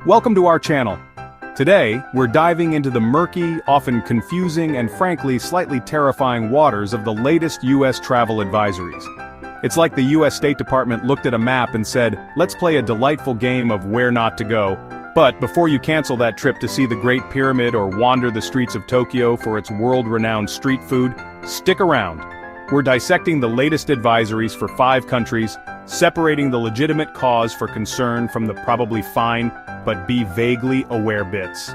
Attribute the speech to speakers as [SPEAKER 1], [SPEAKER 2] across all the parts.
[SPEAKER 1] Welcome to our channel. Today, we're diving into the murky, often confusing, and frankly slightly terrifying waters of the latest US travel advisories. It's like the US State Department looked at a map and said, let's play a delightful game of where not to go. But before you cancel that trip to see the Great Pyramid or wander the streets of Tokyo for its world-renowned street food, stick around. We're dissecting the latest advisories for 5 countries, separating the legitimate cause for concern from the probably fine, but be vaguely aware bits.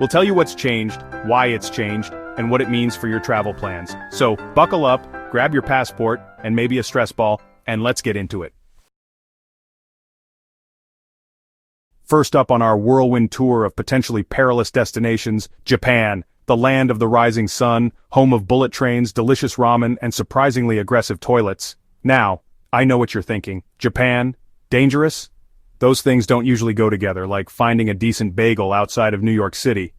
[SPEAKER 1] We'll tell you what's changed, why it's changed, and what it means for your travel plans. So, buckle up, grab your passport, and maybe a stress ball, and let's get into it. First up on our whirlwind tour of potentially perilous destinations, Japan, the land of the rising sun, home of bullet trains, delicious ramen, and surprisingly aggressive toilets. Now, I know what you're thinking. Japan? Dangerous? Those things don't usually go together, like finding a decent bagel outside of New York City.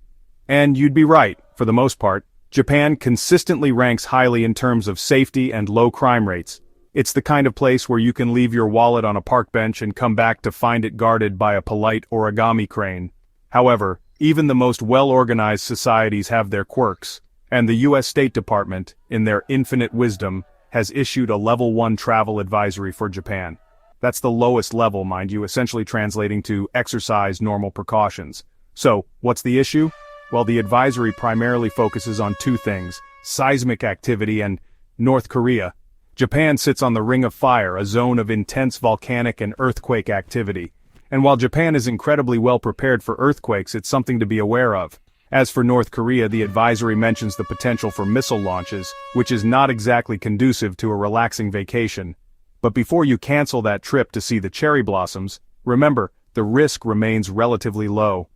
[SPEAKER 1] And you'd be right, for the most part. Japan consistently ranks highly in terms of safety and low crime rates. It's the kind of place where you can leave your wallet on a park bench and come back to find it guarded by a polite origami crane. However, even the most well-organized societies have their quirks, and the US State Department, in their infinite wisdom, has issued a Level 1 travel advisory for Japan. That's the lowest level, mind you, essentially translating to exercise normal precautions. So, what's the issue? Well, the advisory primarily focuses on 2 things: seismic activity and North Korea. Japan sits on the Ring of Fire, a zone of intense volcanic and earthquake activity. And while Japan is incredibly well prepared for earthquakes, it's something to be aware of. As for North Korea, the advisory mentions the potential for missile launches, which is not exactly conducive to a relaxing vacation. But before you cancel that trip to see the cherry blossoms, remember, the risk remains relatively low.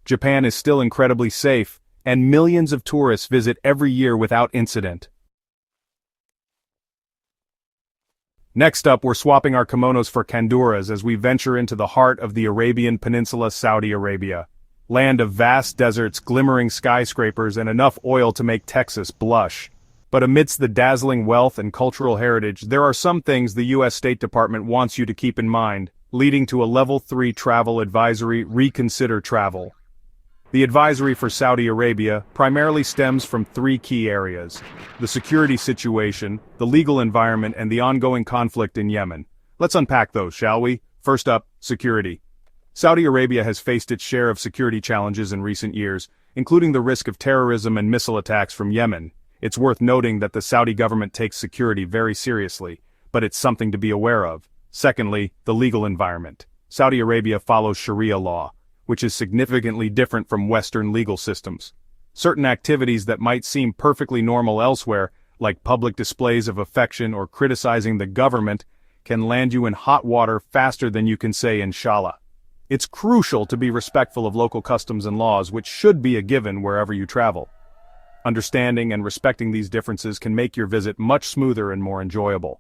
[SPEAKER 1] Japan is still incredibly safe, and millions of tourists visit every year without incident. Next up, we're swapping our kimonos for kanduras as we venture into the heart of the Arabian Peninsula, Saudi Arabia. Land of vast deserts, glimmering skyscrapers, and enough oil to make Texas blush. But amidst the dazzling wealth and cultural heritage, there are some things the US State Department wants you to keep in mind, leading to a Level 3 travel advisory: reconsider travel. The advisory for Saudi Arabia primarily stems from 3 key areas: the security situation, the legal environment, and the ongoing conflict in Yemen. Let's unpack those, shall we? First up, security. Saudi Arabia has faced its share of security challenges in recent years, including the risk of terrorism and missile attacks from Yemen. It's worth noting that the Saudi government takes security very seriously, but it's something to be aware of. Secondly, the legal environment. Saudi Arabia follows Sharia law, which is significantly different from Western legal systems. Certain activities that might seem perfectly normal elsewhere, like public displays of affection or criticizing the government, can land you in hot water faster than you can say inshallah. It's crucial to be respectful of local customs and laws, which should be a given wherever you travel. Understanding and respecting these differences can make your visit much smoother and more enjoyable.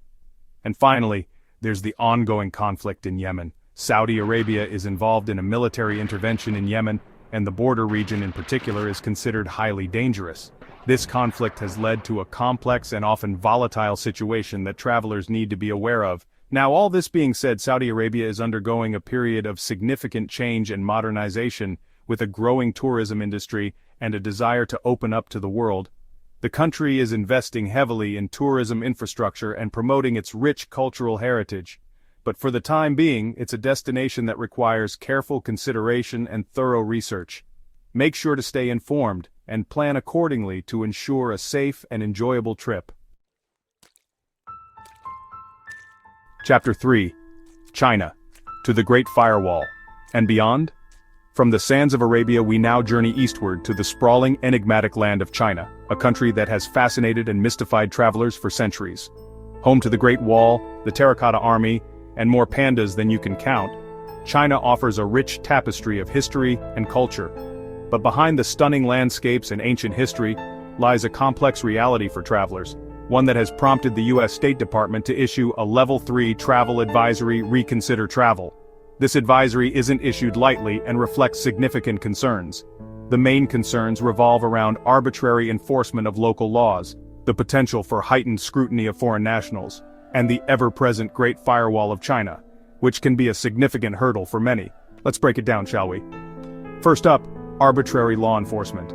[SPEAKER 1] And finally, there's the ongoing conflict in Yemen. Saudi Arabia is involved in a military intervention in Yemen, and the border region in particular is considered highly dangerous. This conflict has led to a complex and often volatile situation that travelers need to be aware of. Now, all this being said, Saudi Arabia is undergoing a period of significant change and modernization, with a growing tourism industry and a desire to open up to the world. The country is investing heavily in tourism infrastructure and promoting its rich cultural heritage. But for the time being, it's a destination that requires careful consideration and thorough research. Make sure to stay informed and plan accordingly to ensure a safe and enjoyable trip. Chapter 3. China. To the Great Firewall. And beyond? From the sands of Arabia we now journey eastward to the sprawling, enigmatic land of China, a country that has fascinated and mystified travelers for centuries. Home to the Great Wall, the Terracotta Army, and more pandas than you can count, China offers a rich tapestry of history and culture. But behind the stunning landscapes and ancient history lies a complex reality for travelers, one that has prompted the US State Department to issue a Level 3 travel advisory: reconsider travel. This advisory isn't issued lightly and reflects significant concerns. The main concerns revolve around arbitrary enforcement of local laws, the potential for heightened scrutiny of foreign nationals, and the ever-present Great Firewall of China, which can be a significant hurdle for many. Let's break it down, shall we? First up, arbitrary law enforcement.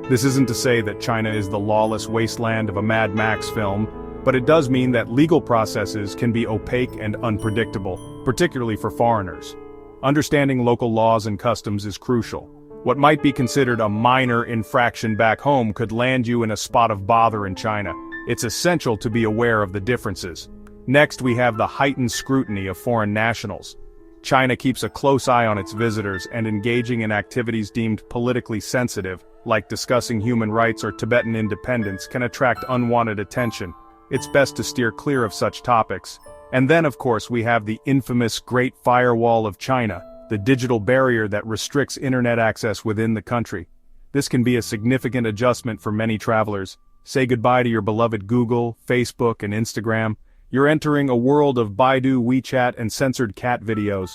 [SPEAKER 1] This isn't to say that China is the lawless wasteland of a Mad Max film, but it does mean that legal processes can be opaque and unpredictable, particularly for foreigners. Understanding local laws and customs is crucial. What might be considered a minor infraction back home could land you in a spot of bother in China. It's essential to be aware of the differences. Next, we have the heightened scrutiny of foreign nationals. China keeps a close eye on its visitors, and engaging in activities deemed politically sensitive, like discussing human rights or Tibetan independence, can attract unwanted attention. It's best to steer clear of such topics. And then, of course, we have the infamous Great Firewall of China, the digital barrier that restricts internet access within the country. This can be a significant adjustment for many travelers. Say goodbye to your beloved Google, Facebook, and Instagram. You're entering a world of Baidu, WeChat, and censored cat videos.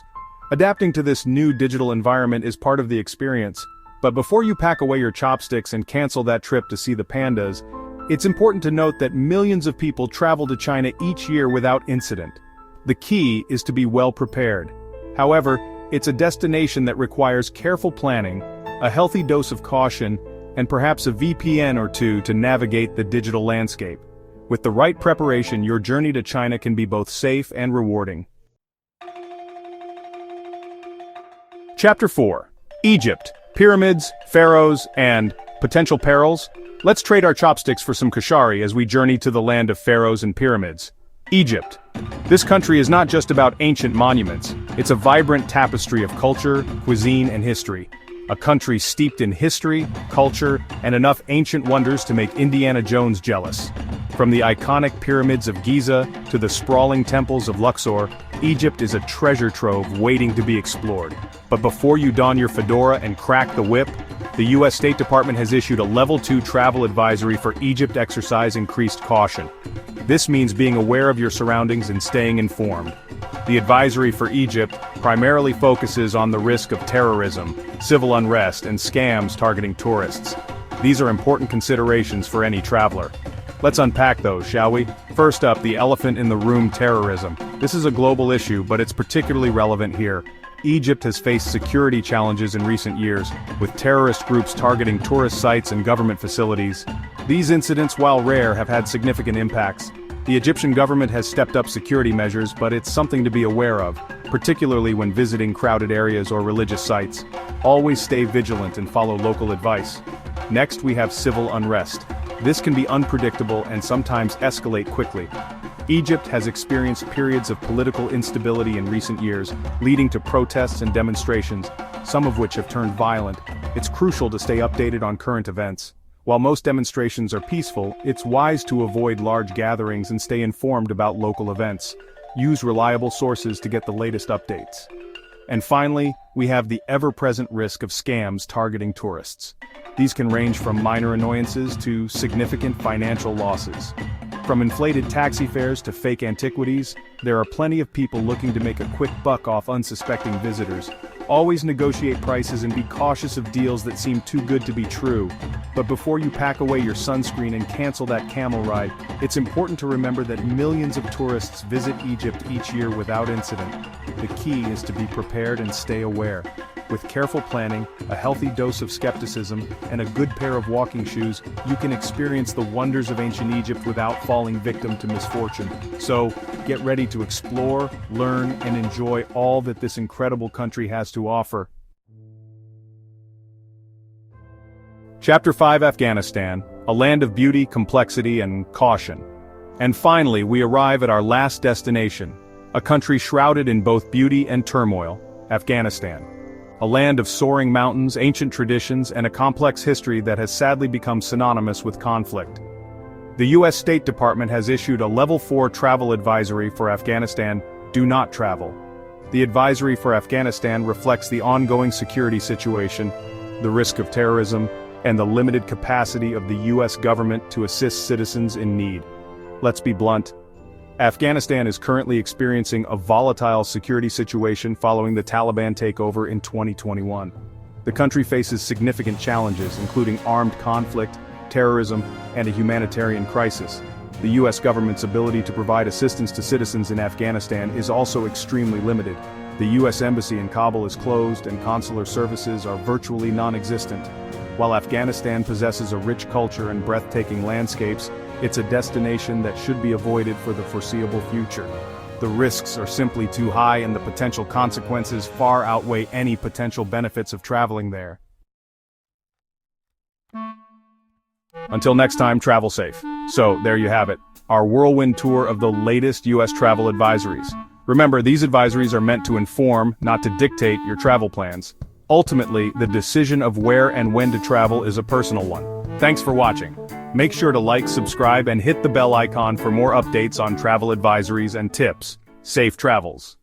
[SPEAKER 1] Adapting to this new digital environment is part of the experience. But before you pack away your chopsticks and cancel that trip to see the pandas, it's important to note that millions of people travel to China each year without incident. The key is to be well prepared. However, it's a destination that requires careful planning, a healthy dose of caution, and perhaps a VPN or two to navigate the digital landscape. With the right preparation, your journey to China can be both safe and rewarding. Chapter 4. Egypt, Pyramids, Pharaohs, and Potential Perils. Let's trade our chopsticks for some kashari as we journey to the land of pharaohs and pyramids. Egypt. This country is not just about ancient monuments, it's a vibrant tapestry of culture, cuisine, and history. A country steeped in history, culture, and enough ancient wonders to make Indiana Jones jealous. From the iconic pyramids of Giza to the sprawling temples of Luxor, Egypt is a treasure trove waiting to be explored. But before you don your fedora and crack the whip, the U.S. State Department has issued a Level 2 travel advisory for Egypt. Exercise increased caution. This means being aware of your surroundings and staying informed. The advisory for Egypt primarily focuses on the risk of terrorism, civil unrest, and scams targeting tourists. These are important considerations for any traveler. Let's unpack those, shall we? First up, the elephant in the room: terrorism. This is a global issue, but it's particularly relevant here. Egypt has faced security challenges in recent years, with terrorist groups targeting tourist sites and government facilities. These incidents, while rare, have had significant impacts. The Egyptian government has stepped up security measures, but it's something to be aware of, particularly when visiting crowded areas or religious sites. Always stay vigilant and follow local advice. Next, we have civil unrest. This can be unpredictable and sometimes escalate quickly. Egypt has experienced periods of political instability in recent years, leading to protests and demonstrations, some of which have turned violent. It's crucial to stay updated on current events. While most demonstrations are peaceful, it's wise to avoid large gatherings and stay informed about local events. Use reliable sources to get the latest updates. And finally, we have the ever-present risk of scams targeting tourists. These can range from minor annoyances to significant financial losses. From inflated taxi fares to fake antiquities, there are plenty of people looking to make a quick buck off unsuspecting visitors. Always negotiate prices and be cautious of deals that seem too good to be true. But before you pack away your sunscreen and cancel that camel ride, it's important to remember that millions of tourists visit Egypt each year without incident. The key is to be prepared and stay aware. With careful planning, a healthy dose of skepticism, and a good pair of walking shoes, you can experience the wonders of ancient Egypt without falling victim to misfortune. So, get ready to explore, learn, and enjoy all that this incredible country has to offer. Chapter 5: Afghanistan, a land of beauty, complexity, and caution. And finally, we arrive at our last destination, a country shrouded in both beauty and turmoil: Afghanistan. A land of soaring mountains, ancient traditions, and a complex history that has sadly become synonymous with conflict. The U.S. State Department has issued a Level 4 travel advisory for Afghanistan: do not travel. The advisory for Afghanistan reflects the ongoing security situation, the risk of terrorism, and the limited capacity of the U.S. government to assist citizens in need. Let's be blunt. Afghanistan is currently experiencing a volatile security situation following the Taliban takeover in 2021. The country faces significant challenges, including armed conflict, terrorism, and a humanitarian crisis. The U.S. government's ability to provide assistance to citizens in Afghanistan is also extremely limited. The US Embassy in Kabul is closed and consular services are virtually non-existent. While Afghanistan possesses a rich culture and breathtaking landscapes, it's a destination that should be avoided for the foreseeable future. The risks are simply too high and the potential consequences far outweigh any potential benefits of traveling there. Until next time, travel safe. So, there you have it, our whirlwind tour of the latest US travel advisories. Remember, these advisories are meant to inform, not to dictate, your travel plans. Ultimately, the decision of where and when to travel is a personal one. Thanks for watching. Make sure to like, subscribe, and hit the bell icon for more updates on travel advisories and tips. Safe travels.